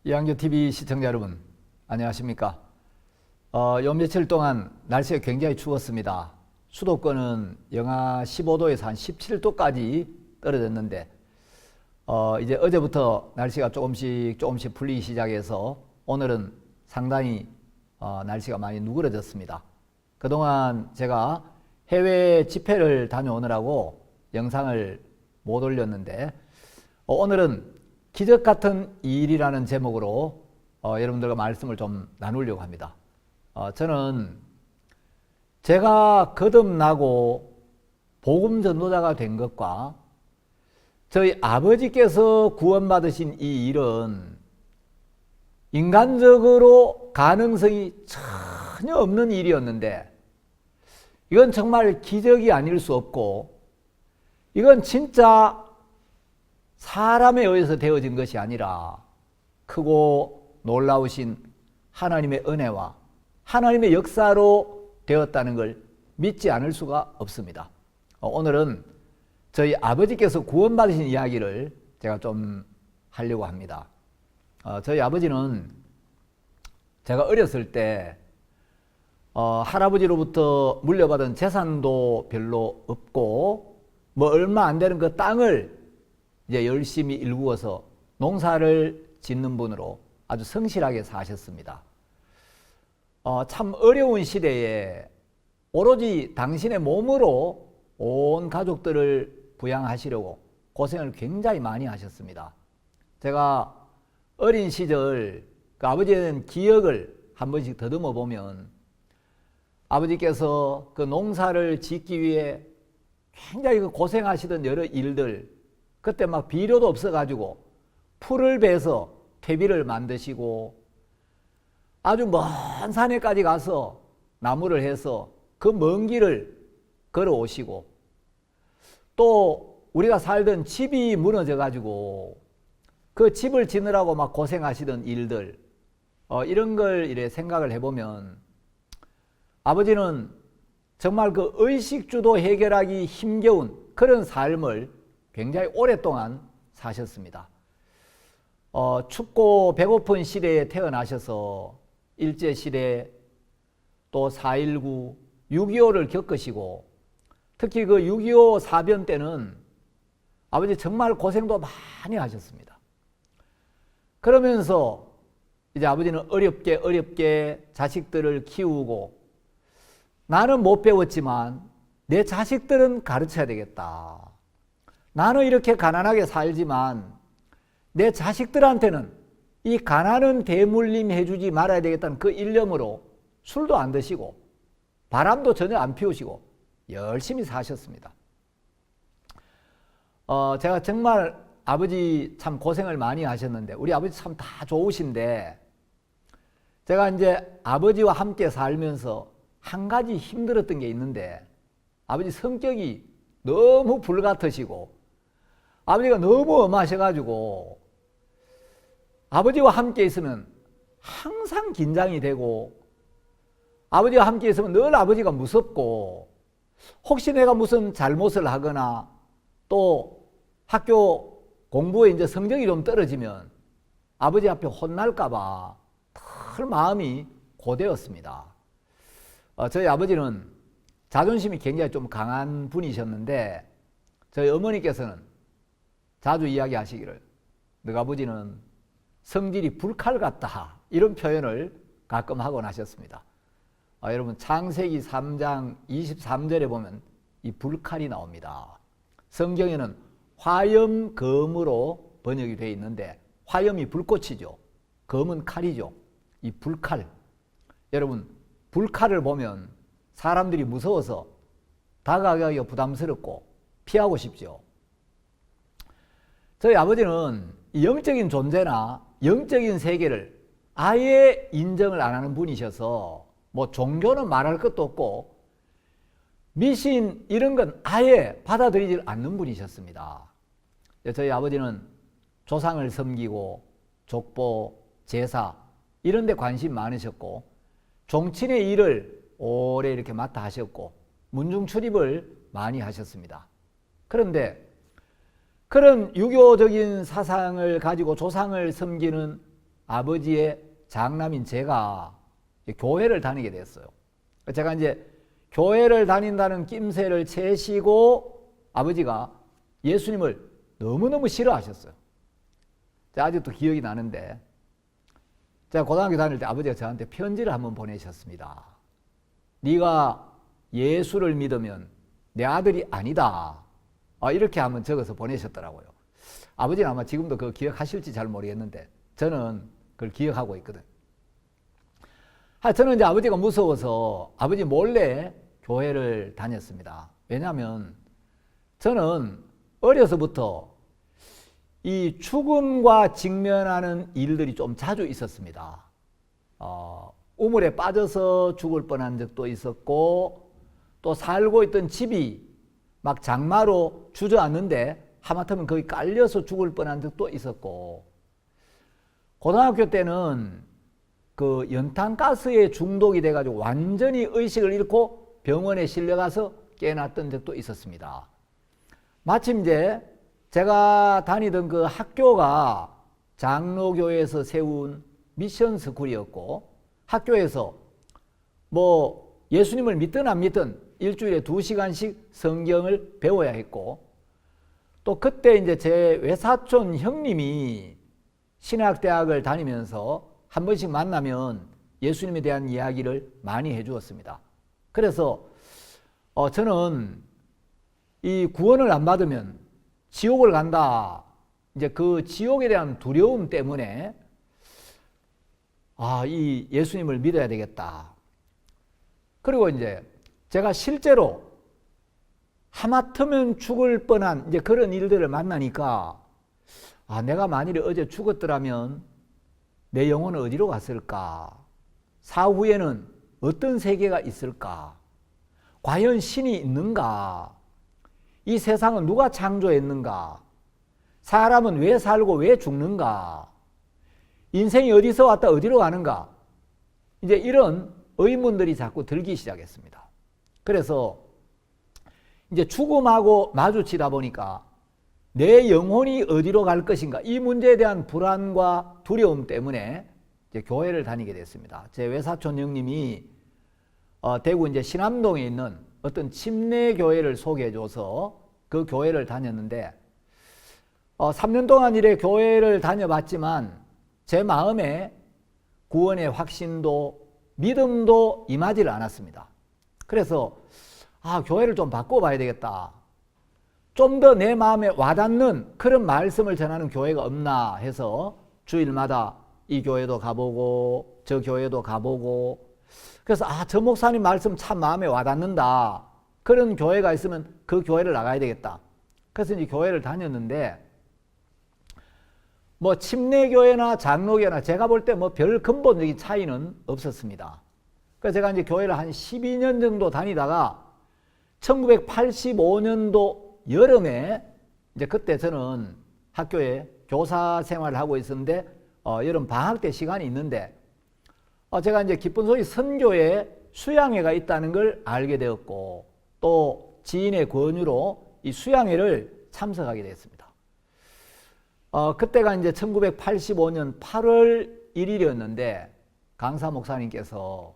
이한교TV 시청자 여러분, 안녕하십니까? 요 며칠 동안 날씨가 굉장히 추웠습니다. 수도권은 영하 15도에서 한 17도까지 떨어졌는데, 이제 어제부터 날씨가 조금씩 풀리기 시작해서 오늘은 상당히 날씨가 많이 누그러졌습니다. 그동안 제가 해외 집회를 다녀오느라고 영상을 못 올렸는데, 오늘은 기적 같은 일이라는 제목으로 여러분들과 말씀을 좀 나누려고 합니다. 저는 제가 거듭나고 복음 전도자가 된 것과 저희 아버지께서 구원받으신 이 일은 인간적으로 가능성이 전혀 없는 일이었는데, 이건 정말 기적이 아닐 수 없고, 이건 진짜 사람에 의해서 되어진 것이 아니라 크고 놀라우신 하나님의 은혜와 하나님의 역사로 되었다는 걸 믿지 않을 수가 없습니다. 오늘은 저희 아버지께서 구원받으신 이야기를 제가 좀 하려고 합니다. 저희 아버지는 제가 어렸을 때 할아버지로부터 물려받은 재산도 별로 없고 뭐 얼마 안 되는 그 땅을 이제 열심히 일구어서 농사를 짓는 분으로 아주 성실하게 사셨습니다. 참 어려운 시대에 오로지 당신의 몸으로 온 가족들을 부양하시려고 고생을 굉장히 많이 하셨습니다. 제가 어린 시절 그 아버지에 대한 기억을 한 번씩 더듬어 보면, 아버지께서 그 농사를 짓기 위해 굉장히 그 고생하시던 여러 일들, 그때 막 비료도 없어가지고 풀을 베서 퇴비를 만드시고, 아주 먼 산에까지 가서 나무를 해서 그 먼 길을 걸어오시고, 또 우리가 살던 집이 무너져가지고 그 집을 지느라고 막 고생하시던 일들, 이런 걸 이래 생각을 해보면 아버지는 정말 그 의식주도 해결하기 힘겨운 그런 삶을 굉장히 오랫동안 사셨습니다. 춥고 배고픈 시대에 태어나셔서 일제시대, 또 4.19, 6.25를 겪으시고, 특히 그 6.25 사변 때는 아버지 정말 고생도 많이 하셨습니다. 그러면서 이제 아버지는 어렵게 자식들을 키우고, 나는 못 배웠지만 내 자식들은 가르쳐야 되겠다. 나는 이렇게 가난하게 살지만 내 자식들한테는 이 가난은 대물림 해주지 말아야 되겠다는 그 일념으로 술도 안 드시고 바람도 전혀 안 피우시고 열심히 사셨습니다. 제가 정말 아버지 참 고생을 많이 하셨는데, 우리 아버지 참 다 좋으신데, 제가 이제 아버지와 함께 살면서 한 가지 힘들었던 게 있는데, 아버지 성격이 너무 불같으시고 아버지가 너무 엄하셔가지고 아버지와 함께 있으면 항상 긴장이 되고, 아버지와 함께 있으면 늘 아버지가 무섭고, 혹시 내가 무슨 잘못을 하거나 또 학교 공부에 이제 성적이 좀 떨어지면 아버지 앞에 혼날까봐 늘 마음이 고되었습니다. 저희 아버지는 자존심이 굉장히 좀 강한 분이셨는데, 저희 어머니께서는 자주 이야기하시기를, 너희 아버지는 성질이 불칼 같다, 이런 표현을 가끔 하곤 하셨습니다. 여러분, 창세기 3장 23절에 보면 이 불칼이 나옵니다. 성경에는 화염검으로 번역이 되어 있는데, 화염이 불꽃이죠, 검은 칼이죠. 이 불칼, 여러분, 불칼을 보면 사람들이 무서워서 다가가기가 부담스럽고 피하고 싶죠. 저희 아버지는 영적인 존재나 영적인 세계를 아예 인정을 안 하는 분이셔서, 뭐 종교는 말할 것도 없고 미신 이런 건 아예 받아들이지 않는 분이셨습니다. 저희 아버지는 조상을 섬기고 족보, 제사 이런 데 관심 많으셨고, 종친의 일을 오래 이렇게 맡아 하셨고, 문중 출입을 많이 하셨습니다. 그런데 그런 유교적인 사상을 가지고 조상을 섬기는 아버지의 장남인 제가 교회를 다니게 됐어요. 제가 이제 교회를 다닌다는 낌새를 채시고 아버지가 예수님을 너무너무 싫어하셨어요. 제가 아직도 기억이 나는데, 제가 고등학교 다닐 때 아버지가 저한테 편지를 한번 보내셨습니다. 네가 예수를 믿으면 내 아들이 아니다. 이렇게 한번 적어서 보내셨더라고요. 아버지는 아마 지금도 그거 기억하실지 잘 모르겠는데 저는 그걸 기억하고 있거든. 저는 이제 아버지가 무서워서 아버지 몰래 교회를 다녔습니다. 왜냐하면 저는 어려서부터 이 죽음과 직면하는 일들이 좀 자주 있었습니다. 우물에 빠져서 죽을 뻔한 적도 있었고, 또 살고 있던 집이 막 장마로 주저앉는데 하마터면 거기 깔려서 죽을 뻔한 적도 있었고, 고등학교 때는 그 연탄가스에 중독이 돼가지고 완전히 의식을 잃고 병원에 실려가서 깨어났던 적도 있었습니다. 마침 이제 제가 다니던 그 학교가 장로교에서 세운 미션 스쿨이었고, 학교에서 뭐 예수님을 믿든 안 믿든 일주일에 2시간씩 성경을 배워야 했고, 또 그때 이제 제 외사촌 형님이 신학대학을 다니면서 한 번씩 만나면 예수님에 대한 이야기를 많이 해주었습니다. 그래서 저는 이 구원을 안 받으면 지옥을 간다, 이제 그 지옥에 대한 두려움 때문에 이 예수님을 믿어야 되겠다. 그리고 이제 제가 실제로 하마터면 죽을 뻔한 이제 그런 일들을 만나니까 내가 만일에 어제 죽었더라면 내 영혼은 어디로 갔을까? 사후에는 어떤 세계가 있을까? 과연 신이 있는가? 이 세상은 누가 창조했는가? 사람은 왜 살고 왜 죽는가? 인생이 어디서 왔다 어디로 가는가? 이제 이런 의문들이 자꾸 들기 시작했습니다. 그래서 이제 죽음하고 마주치다 보니까 내 영혼이 어디로 갈 것인가? 이 문제에 대한 불안과 두려움 때문에 이제 교회를 다니게 됐습니다. 제 외사촌 형님이 대구 이제 신암동에 있는 어떤 침례교회를 소개해줘서 그 교회를 다녔는데 3년 동안 이래 교회를 다녀봤지만 제 마음에 구원의 확신도 믿음도 임하지를 않았습니다. 그래서 교회를 좀 바꿔봐야 되겠다. 좀 더 내 마음에 와닿는 그런 말씀을 전하는 교회가 없나 해서 주일마다 이 교회도 가보고 저 교회도 가보고, 그래서 저 목사님 말씀 참 마음에 와닿는다. 그런 교회가 있으면 그 교회를 나가야 되겠다. 그래서 이제 교회를 다녔는데 뭐 침례교회나 장로교회나 제가 볼 때 뭐 별 근본적인 차이는 없었습니다. 그래서 제가 이제 교회를 한 12년 정도 다니다가 1985년도 여름에 이제 그때 저는 학교에 교사 생활을 하고 있었는데 여름 방학 때 시간이 있는데 제가 이제 기쁜 소식 선교에 수양회가 있다는 걸 알게 되었고, 또 지인의 권유로 이 수양회를 참석하게 됐습니다. 그때가 이제 1985년 8월 1일이었는데 강사 목사님께서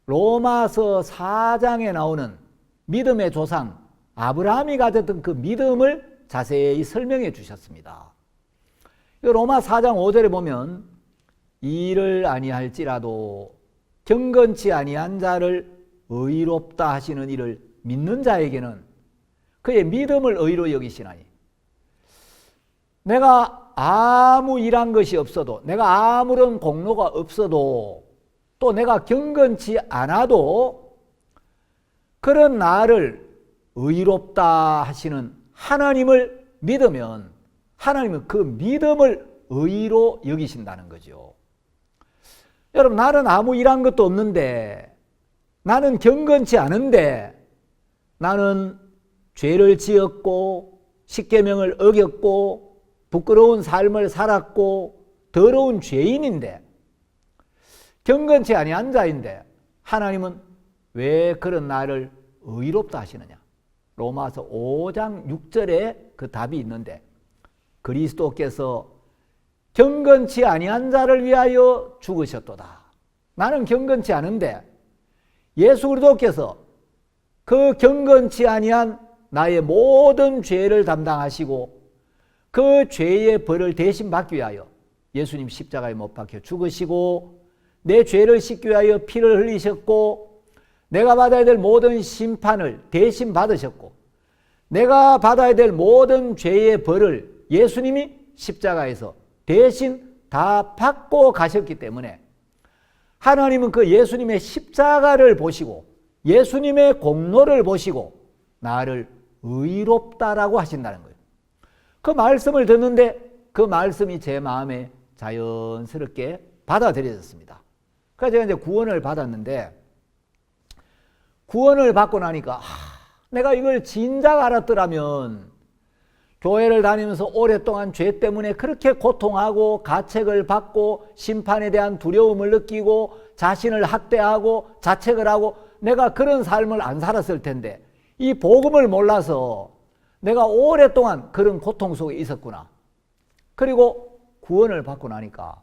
로마서 4장에 나오는 믿음의 조상 아브라함이 가졌던 그 믿음을 자세히 설명해 주셨습니다. 로마 4장 5절에 보면 일을 아니할지라도 경건치 아니한 자를 의롭다 하시는 이를 믿는 자에게는 그의 믿음을 의로 여기시나니, 내가 아무 일한 것이 없어도, 내가 아무런 공로가 없어도, 또 내가 경건치 않아도 그런 나를 의롭다 하시는 하나님을 믿으면 하나님은 그 믿음을 의로 여기신다는 거죠. 여러분, 나는 아무 일한 것도 없는데, 나는 경건치 않은데, 나는 죄를 지었고 십계명을 어겼고 부끄러운 삶을 살았고 더러운 죄인인데, 경건치 아니한 자인데 하나님은 왜 그런 나를 의롭다 하시느냐? 로마서 5장 6절에 그 답이 있는데, 그리스도께서 경건치 아니한 자를 위하여 죽으셨도다. 나는 경건치 않은데 예수 그리스도께서 그 경건치 아니한 나의 모든 죄를 담당하시고 그 죄의 벌을 대신 받기 위하여 예수님 십자가에 못 박혀 죽으시고 내 죄를 씻기 위하여 피를 흘리셨고 내가 받아야 될 모든 심판을 대신 받으셨고 내가 받아야 될 모든 죄의 벌을 예수님이 십자가에서 대신 다 받고 가셨기 때문에 하나님은 그 예수님의 십자가를 보시고 예수님의 공로를 보시고 나를 의롭다라고 하신다는 거예요. 그 말씀을 듣는데 그 말씀이 제 마음에 자연스럽게 받아들여졌습니다. 그래서 제가 이제 구원을 받았는데 구원을 받고 나니까 내가 이걸 진작 알았더라면 교회를 다니면서 오랫동안 죄 때문에 그렇게 고통하고 가책을 받고 심판에 대한 두려움을 느끼고 자신을 학대하고 자책을 하고 내가 그런 삶을 안 살았을 텐데 이 복음을 몰라서 내가 오랫동안 그런 고통 속에 있었구나. 그리고 구원을 받고 나니까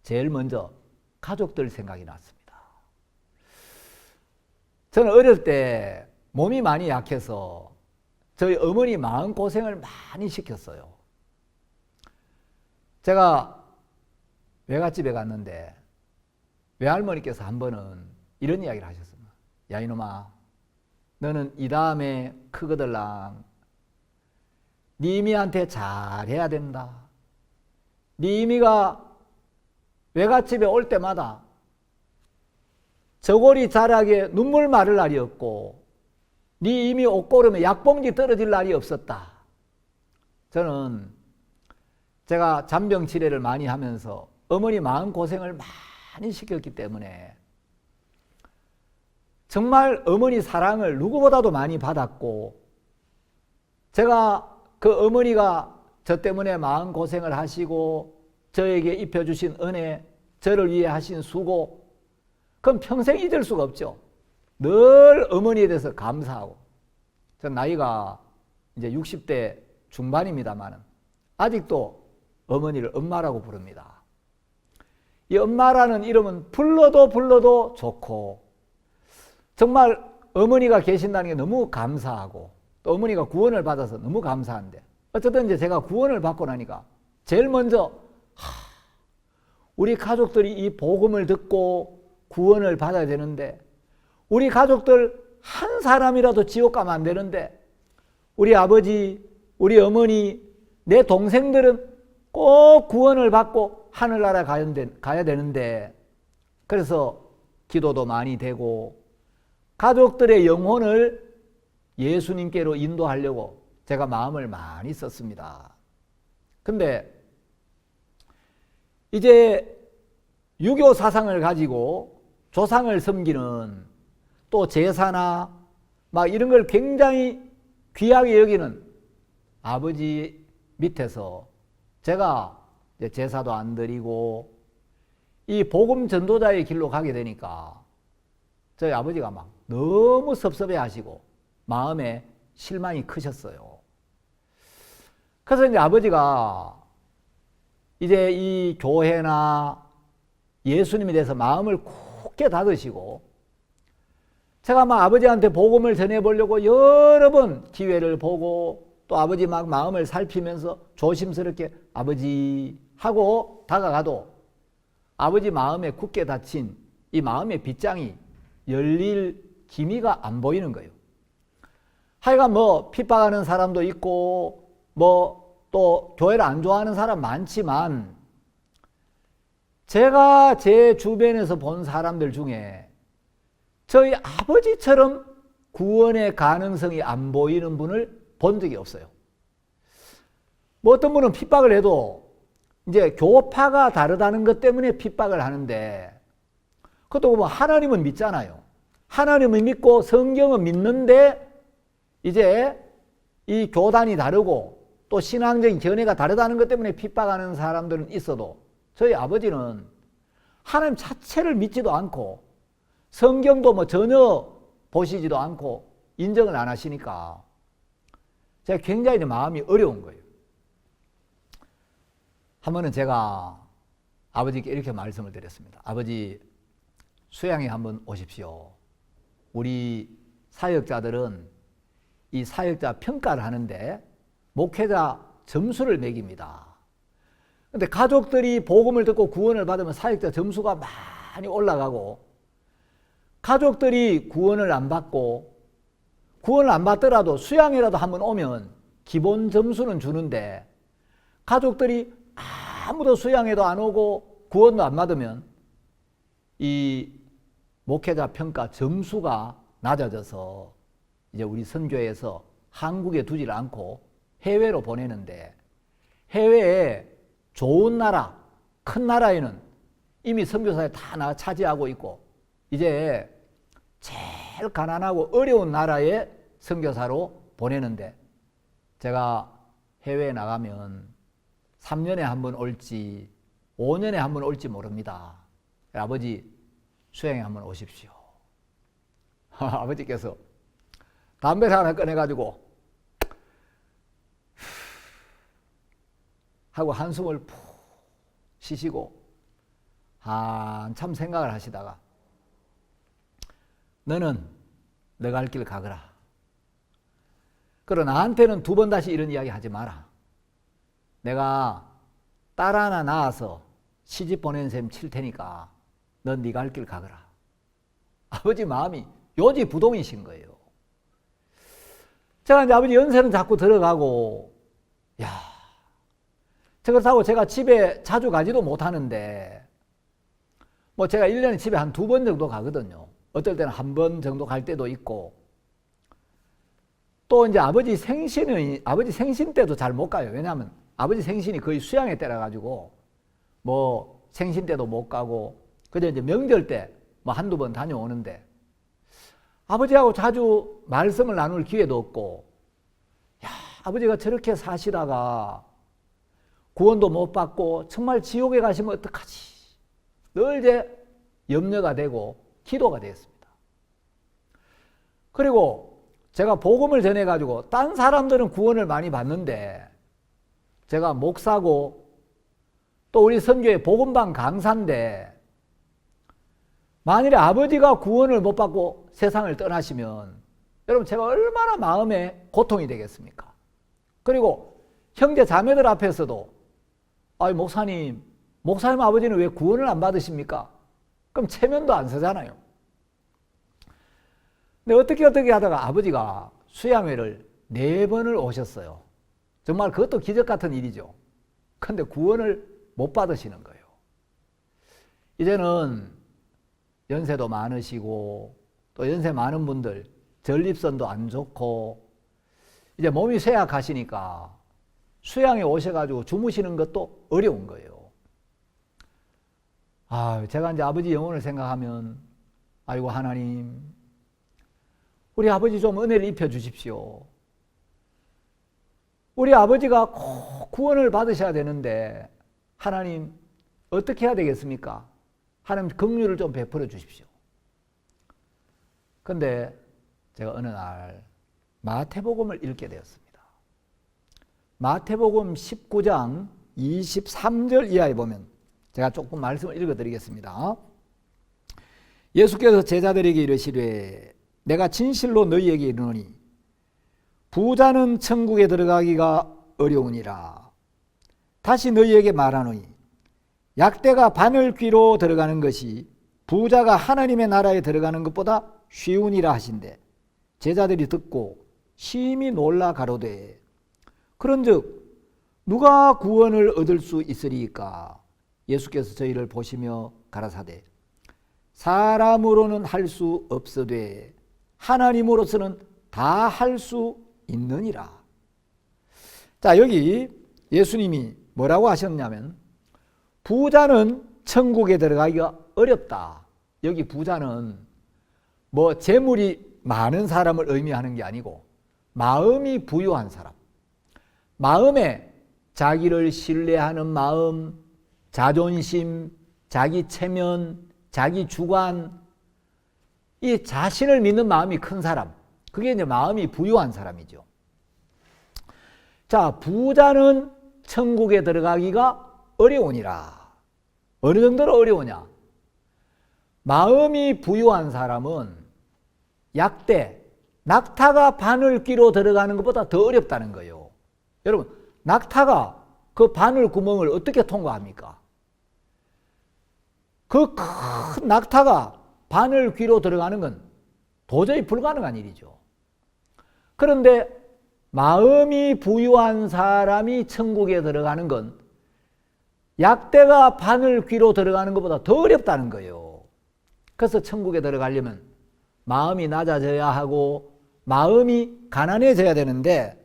제일 먼저 가족들 생각이 났습니다. 저는 어릴 때 몸이 많이 약해서 저희 어머니 마음고생을 많이 시켰어요. 제가 외갓집에 갔는데 외할머니께서 한 번은 이런 이야기를 하셨습니다. 야 이놈아, 너는 이 다음에 크거들랑 네 이미한테 잘해야 된다. 네 이미가 외갓집에 올 때마다 저고리 자락에 눈물 마를 날이 없고 네 이미 옷고름에 약봉지 떨어질 날이 없었다. 저는 제가 잔병 치레를 많이 하면서 어머니 마음고생을 많이 시켰기 때문에 정말 어머니 사랑을 누구보다도 많이 받았고 제가 그 어머니가 저 때문에 마음고생을 하시고 저에게 입혀주신 은혜, 저를 위해 하신 수고, 그건 평생 잊을 수가 없죠. 늘 어머니에 대해서 감사하고. 전 나이가 이제 60대 중반입니다만 아직도 어머니를 엄마라고 부릅니다. 이 엄마라는 이름은 불러도 좋고 정말 어머니가 계신다는 게 너무 감사하고 또 어머니가 구원을 받아서 너무 감사한데 어쨌든 이제 제가 구원을 받고 나니까 제일 먼저 우리 가족들이 이 복음을 듣고 구원을 받아야 되는데 우리 가족들 한 사람이라도 지옥 가면 안 되는데 우리 아버지, 우리 어머니, 내 동생들은 꼭 구원을 받고 하늘나라 가야 되는데 그래서 기도도 많이 되고 가족들의 영혼을 예수님께로 인도하려고 제가 마음을 많이 썼습니다. 근데 이제 유교 사상을 가지고 조상을 섬기는 또 제사나 막 이런 걸 굉장히 귀하게 여기는 아버지 밑에서 제가 이제 제사도 안 드리고 이 복음 전도자의 길로 가게 되니까 저희 아버지가 막 너무 섭섭해 하시고 마음에 실망이 크셨어요. 그래서 이제 아버지가 이제 이 교회나 예수님에 대해서 마음을 굳게 닫으시고 제가 막 아버지한테 복음을 전해보려고 여러 번 기회를 보고 또 아버지 막 마음을 살피면서 조심스럽게 아버지 하고 다가가도 아버지 마음에 굳게 닫힌 이 마음의 빗장이 열릴 기미가 안 보이는 거예요. 하여간 뭐 핍박하는 사람도 있고 뭐 또 교회를 안 좋아하는 사람 많지만 제가 제 주변에서 본 사람들 중에 저희 아버지처럼 구원의 가능성이 안 보이는 분을 본 적이 없어요. 뭐 어떤 분은 핍박을 해도 이제 교파가 다르다는 것 때문에 핍박을 하는데 그것도 뭐 하나님은 믿잖아요. 하나님을 믿고 성경은 믿는데 이제 이 교단이 다르고 또 신앙적인 견해가 다르다는 것 때문에 핍박하는 사람들은 있어도 저희 아버지는 하나님 자체를 믿지도 않고 성경도 뭐 전혀 보시지도 않고 인정을 안 하시니까 제가 굉장히 마음이 어려운 거예요. 한 번은 제가 아버지께 이렇게 말씀을 드렸습니다. 아버지, 수양에 한번 오십시오. 우리 사역자들은 이 사역자 평가를 하는데 목회자 점수를 매깁니다. 근데 가족들이 복음을 듣고 구원을 받으면 사역자 점수가 많이 올라가고, 가족들이 구원을 안 받고 구원을 안 받더라도 수양이라도 한번 오면 기본 점수는 주는데, 가족들이 아무도 수양에도 안 오고 구원도 안 받으면 이 목회자 평가 점수가 낮아져서 이제 우리 선교에서 한국에 두질 않고 해외로 보내는데, 해외에 좋은 나라, 큰 나라에는 이미 선교사에 다 차지하고 있고, 이제 제일 가난하고 어려운 나라에 선교사로 보내는데, 제가 해외에 나가면 3년에 한 번 올지 5년에 한 번 올지 모릅니다. 아버지, 수양에 한번 오십시오. 아버지께서 담배를 하나 꺼내가지고 하고 한숨을 푹 쉬시고 한참 생각을 하시다가, 너는 너가 할 길 가거라. 그러나 나한테는 두 번 다시 이런 이야기 하지 마라. 내가 딸 하나 낳아서 시집 보낸 셈 칠 테니까 넌 네가 할 길 가거라. 아버지 마음이 요지부동이신 거예요. 제가 이제 아버지 연세는 자꾸 들어가고, 그렇다고 제가 집에 자주 가지도 못하는데, 뭐 제가 1년에 집에 한 2번 정도 가거든요. 어떨 때는 한 번 정도 갈 때도 있고, 또 이제 아버지 생신 때도 잘 못 가요. 왜냐하면 아버지 생신이 거의 수양의 때라 가지고 뭐 생신 때도 못 가고, 그저 이제 명절 때 뭐 한두 번 다녀오는데, 아버지하고 자주 말씀을 나눌 기회도 없고, 아버지가 저렇게 사시다가 구원도 못 받고 정말 지옥에 가시면 어떡하지? 늘 이제 염려가 되고 기도가 되었습니다. 그리고 제가 복음을 전해가지고 딴 사람들은 구원을 많이 받는데, 제가 목사고 또 우리 선교회 복음방 강사인데, 만일에 아버지가 구원을 못 받고 세상을 떠나시면 여러분 제가 얼마나 마음에 고통이 되겠습니까? 그리고 형제 자매들 앞에서도 목사님 아버지는 왜 구원을 안 받으십니까? 그럼 체면도 안 서잖아요. 근데 어떻게 하다가 아버지가 수양회를 4번을 오셨어요. 정말 그것도 기적 같은 일이죠. 근데 구원을 못 받으시는 거예요. 이제는 연세도 많으시고, 또 연세 많은 분들 전립선도 안 좋고 이제 몸이 쇠약하시니까 수양에 오셔가지고 주무시는 것도 어려운 거예요. 제가 이제 아버지 영혼을 생각하면, 아이고 하나님, 우리 아버지 좀 은혜를 입혀 주십시오. 우리 아버지가 꼭 구원을 받으셔야 되는데 하나님 어떻게 해야 되겠습니까? 하나님 긍휼을 좀 베풀어 주십시오. 근데 제가 어느 날 마태복음을 읽게 되었습니다. 마태복음 19장 23절 이하에 보면, 제가 조금 말씀을 읽어드리겠습니다. 예수께서 제자들에게 이르시되, 내가 진실로 너희에게 이르노니 부자는 천국에 들어가기가 어려우니라. 다시 너희에게 말하노니 약대가 바늘귀로 들어가는 것이 부자가 하나님의 나라에 들어가는 것보다 쉬우니라 하신대. 제자들이 듣고 심히 놀라 가로되, 그런즉 누가 구원을 얻을 수 있으리까? 예수께서 저희를 보시며 가라사대, 사람으로는 할 수 없으되 하나님으로서는 다 할 수 있느니라. 자, 여기 예수님이 뭐라고 하셨냐면, 부자는 천국에 들어가기가 어렵다. 여기 부자는 뭐 재물이 많은 사람을 의미하는 게 아니고 마음이 부유한 사람, 마음에 자기를 신뢰하는 마음, 자존심, 자기 체면, 자기 주관, 이 자신을 믿는 마음이 큰 사람, 그게 이제 마음이 부유한 사람이죠. 자, 부자는 천국에 들어가기가 어려우니라. 어느 정도로 어려우냐? 마음이 부유한 사람은 약대, 낙타가 바늘 귀로 들어가는 것보다 더 어렵다는 거예요. 여러분, 낙타가 그 바늘 구멍을 어떻게 통과합니까? 그 큰 낙타가 바늘 귀로 들어가는 건 도저히 불가능한 일이죠. 그런데 마음이 부유한 사람이 천국에 들어가는 건 약대가 바늘 귀로 들어가는 것보다 더 어렵다는 거예요. 그래서 천국에 들어가려면 마음이 낮아져야 하고 마음이 가난해져야 되는데,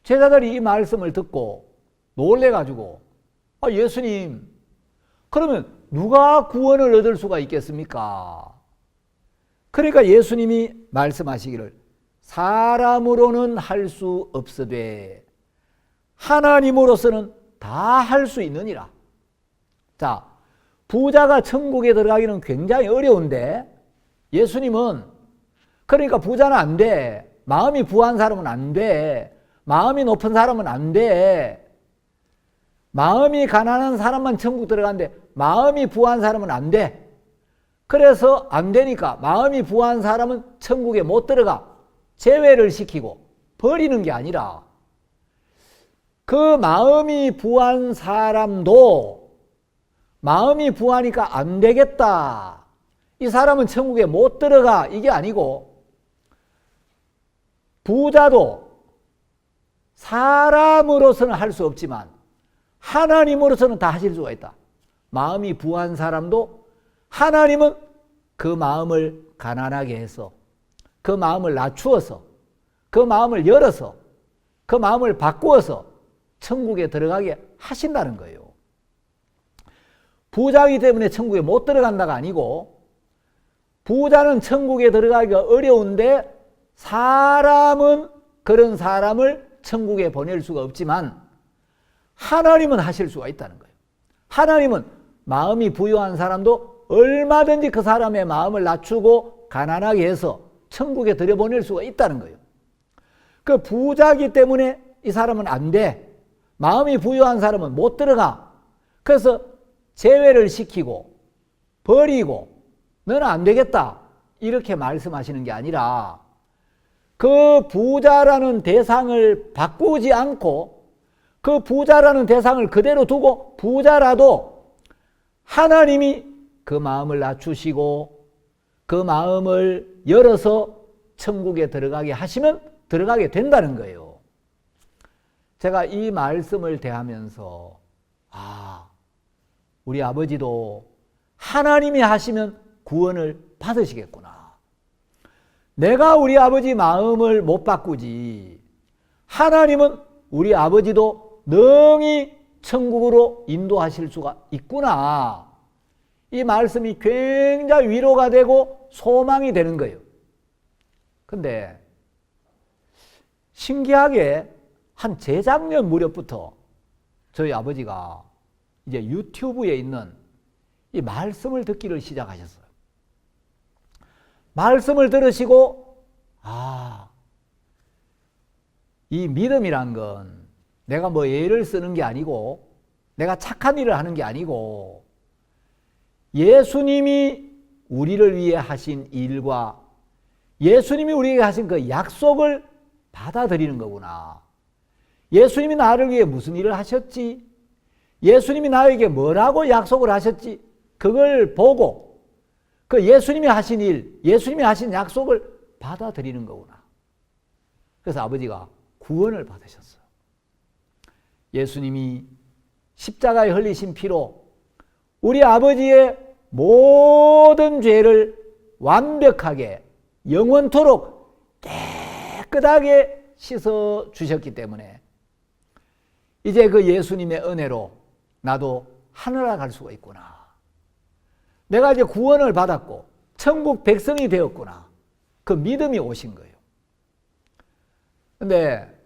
제자들이 이 말씀을 듣고 놀래가지고, 예수님, 그러면 누가 구원을 얻을 수가 있겠습니까? 그러니까 예수님이 말씀하시기를 사람으로는 할 수 없으되 하나님으로서는 다 할 수 있느니라. 자, 부자가 천국에 들어가기는 굉장히 어려운데 예수님은, 그러니까 부자는 안 돼, 마음이 부한 사람은 안 돼, 마음이 높은 사람은 안 돼, 마음이 가난한 사람만 천국 들어가는데 마음이 부한 사람은 안 돼. 그래서 안 되니까 마음이 부한 사람은 천국에 못 들어가. 제외를 시키고 버리는 게 아니라, 그 마음이 부한 사람도 마음이 부하니까 안 되겠다, 이 사람은 천국에 못 들어가, 이게 아니고, 부자도 사람으로서는 할 수 없지만 하나님으로서는 다 하실 수가 있다. 마음이 부한 사람도 하나님은 그 마음을 가난하게 해서, 그 마음을 낮추어서, 그 마음을 열어서, 그 마음을 바꾸어서 천국에 들어가게 하신다는 거예요. 부자이기 때문에 천국에 못 들어간다가 아니고, 부자는 천국에 들어가기가 어려운데 사람은 그런 사람을 천국에 보낼 수가 없지만 하나님은 하실 수가 있다는 거예요. 하나님은 마음이 부유한 사람도 얼마든지 그 사람의 마음을 낮추고 가난하게 해서 천국에 들여보낼 수가 있다는 거예요. 그 부자이기 때문에 이 사람은 안 돼, 마음이 부유한 사람은 못 들어가. 그래서 제외를 시키고 버리고 너는 안 되겠다, 이렇게 말씀하시는 게 아니라, 그 부자라는 대상을 바꾸지 않고 그 부자라는 대상을 그대로 두고 부자라도 하나님이 그 마음을 낮추시고 그 마음을 열어서 천국에 들어가게 하시면 들어가게 된다는 거예요. 제가 이 말씀을 대하면서, 우리 아버지도 하나님이 하시면 구원을 받으시겠구나. 내가 우리 아버지 마음을 못 바꾸지 하나님은 우리 아버지도 능히 천국으로 인도하실 수가 있구나. 이 말씀이 굉장히 위로가 되고 소망이 되는 거예요. 근데 신기하게 한 재작년 무렵부터 저희 아버지가 이제 유튜브에 있는 이 말씀을 듣기를 시작하셨어요. 말씀을 들으시고, 이 믿음이란 건 내가 뭐 애를 쓰는 게 아니고 내가 착한 일을 하는 게 아니고 예수님이 우리를 위해 하신 일과 예수님이 우리에게 하신 그 약속을 받아들이는 거구나. 예수님이 나를 위해 무슨 일을 하셨지? 예수님이 나에게 뭐라고 약속을 하셨지? 그걸 보고 그 예수님이 하신 일, 예수님이 하신 약속을 받아들이는 거구나. 그래서 아버지가 구원을 받으셨어요. 예수님이 십자가에 흘리신 피로 우리 아버지의 모든 죄를 완벽하게 영원토록 깨끗하게 씻어 주셨기 때문에 이제 그 예수님의 은혜로 나도 하늘나라 갈 수가 있구나. 내가 이제 구원을 받았고 천국 백성이 되었구나. 그 믿음이 오신 거예요. 근데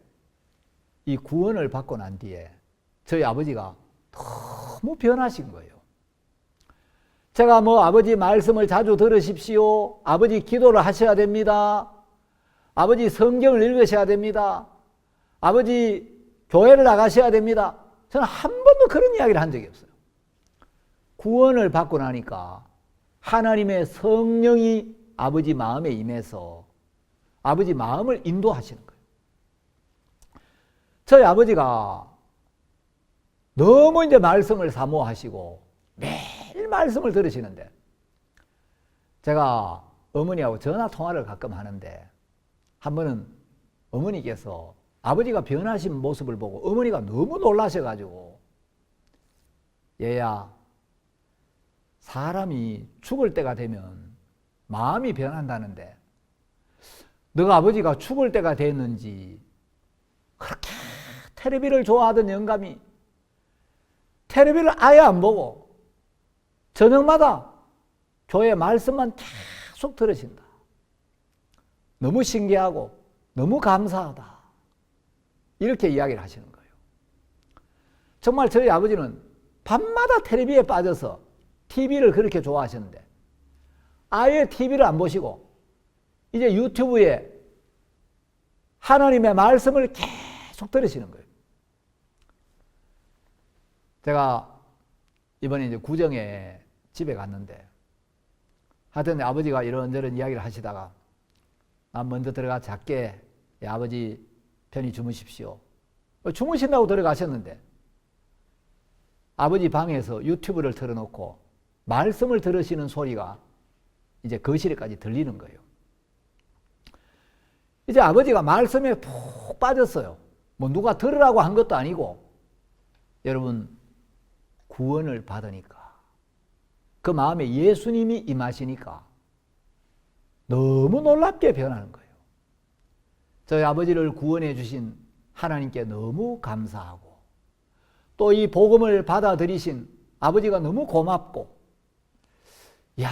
이 구원을 받고 난 뒤에 저희 아버지가 너무 변하신 거예요. 제가 뭐 아버지 말씀을 자주 들으십시오. 아버지 기도를 하셔야 됩니다. 아버지 성경을 읽으셔야 됩니다. 아버지 교회를 나가셔야 됩니다. 저는 한 번도 그런 이야기를 한 적이 없어요. 구원을 받고 나니까 하나님의 성령이 아버지 마음에 임해서 아버지 마음을 인도하시는 거예요. 저희 아버지가 너무 이제 말씀을 사모하시고 매일 말씀을 들으시는데 제가 어머니하고 전화 통화를 가끔 하는데 한 번은 어머니께서 아버지가 변하신 모습을 보고 어머니가 너무 놀라셔가지고 얘야, 사람이 죽을 때가 되면 마음이 변한다는데 너가 아버지가 죽을 때가 됐는지 그렇게 텔레비를 좋아하던 영감이 텔레비를 아예 안 보고 저녁마다 교회 말씀만 계속 들으신다. 너무 신기하고 너무 감사하다. 이렇게 이야기를 하시는 거예요. 정말 저희 아버지는 밤마다 텔레비에 빠져서 TV를 그렇게 좋아하셨는데 아예 TV를 안 보시고 이제 유튜브에 하나님의 말씀을 계속 들으시는 거예요. 제가 이번에 이제 구정에 집에 갔는데 하여튼 아버지가 이런저런 이야기를 하시다가 난 먼저 들어가 작게 아버지 편히 주무십시오. 주무신다고 들어가셨는데 아버지 방에서 유튜브를 틀어놓고 말씀을 들으시는 소리가 이제 거실에까지 들리는 거예요. 이제 아버지가 말씀에 푹 빠졌어요. 뭐 누가 들으라고 한 것도 아니고 여러분 구원을 받으니까 그 마음에 예수님이 임하시니까 너무 놀랍게 변하는 거예요. 저희 아버지를 구원해 주신 하나님께 너무 감사하고 또 이 복음을 받아들이신 아버지가 너무 고맙고 야,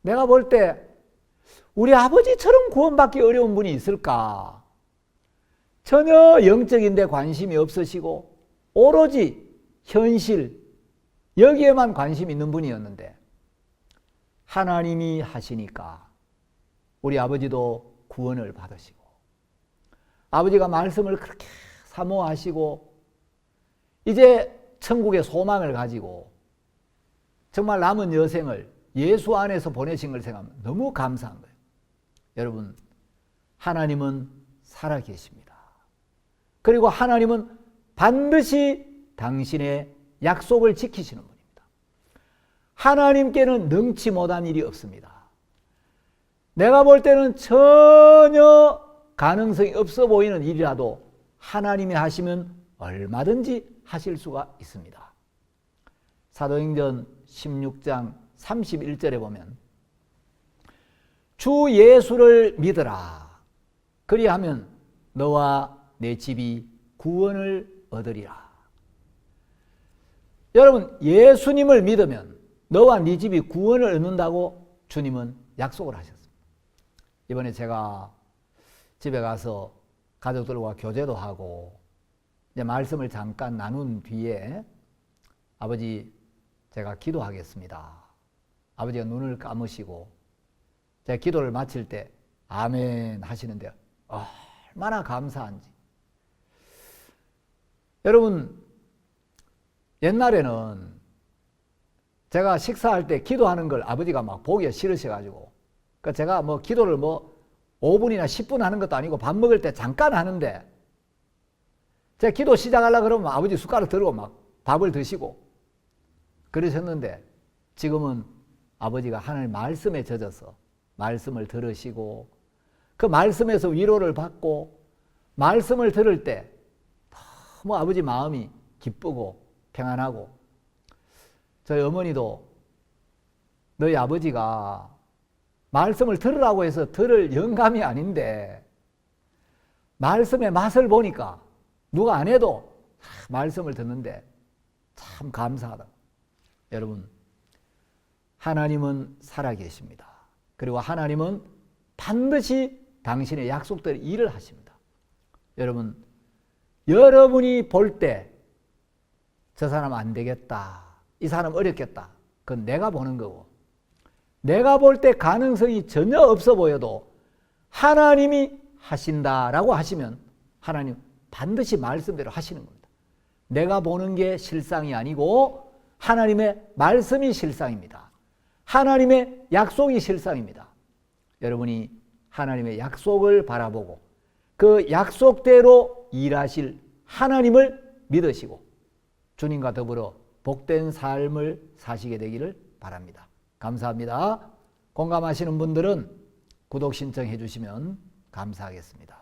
내가 볼 때 우리 아버지처럼 구원받기 어려운 분이 있을까? 전혀 영적인 데 관심이 없으시고 오로지 현실 여기에만 관심이 있는 분이었는데 하나님이 하시니까 우리 아버지도 구원을 받으시고 아버지가 말씀을 그렇게 사모하시고 이제 천국의 소망을 가지고 정말 남은 여생을 예수 안에서 보내신 걸 생각하면 너무 감사한 거예요. 여러분, 하나님은 살아계십니다. 그리고 하나님은 반드시 당신의 약속을 지키시는 분입니다. 하나님께는 능치 못한 일이 없습니다. 내가 볼 때는 전혀 가능성이 없어 보이는 일이라도 하나님이 하시면 얼마든지 하실 수가 있습니다. 사도행전 16장 31절에 보면 주 예수를 믿으라. 그리하면 너와 내 집이 구원을 얻으리라. 여러분, 예수님을 믿으면 너와 네 집이 구원을 얻는다고 주님은 약속을 하셨습니다. 이번에 제가 집에 가서 가족들과 교제도 하고 이제 말씀을 잠깐 나눈 뒤에 아버지 제가 기도하겠습니다. 아버지가 눈을 감으시고 제가 기도를 마칠 때 아멘 하시는데 얼마나 감사한지. 여러분, 옛날에는 제가 식사할 때 기도하는 걸 아버지가 막 보기가 싫으셔가지고 그러니까 제가 뭐 기도를 뭐 5분이나 10분 하는 것도 아니고 밥 먹을 때 잠깐 하는데 제가 기도 시작하려고 그러면 아버지 숟가락 들고 막 밥을 드시고 그러셨는데 지금은 아버지가 하나님 말씀에 젖어서 말씀을 들으시고 그 말씀에서 위로를 받고 말씀을 들을 때 너무 아버지 마음이 기쁘고 평안하고 저희 어머니도 너희 아버지가 말씀을 들으라고 해서 들을 영감이 아닌데 말씀의 맛을 보니까 누가 안 해도 말씀을 듣는데 참 감사하다. 여러분, 하나님은 살아계십니다. 그리고 하나님은 반드시 당신의 약속대로 일을 하십니다. 여러분, 여러분이 볼 때 저 사람 안 되겠다, 이 사람 어렵겠다, 그건 내가 보는 거고 내가 볼 때 가능성이 전혀 없어 보여도 하나님이 하신다라고 하시면 하나님 반드시 말씀대로 하시는 겁니다. 내가 보는 게 실상이 아니고 하나님의 말씀이 실상입니다. 하나님의 약속이 실상입니다. 여러분이 하나님의 약속을 바라보고 그 약속대로 일하실 하나님을 믿으시고 주님과 더불어 복된 삶을 사시게 되기를 바랍니다. 감사합니다. 공감하시는 분들은 구독 신청해 주시면 감사하겠습니다.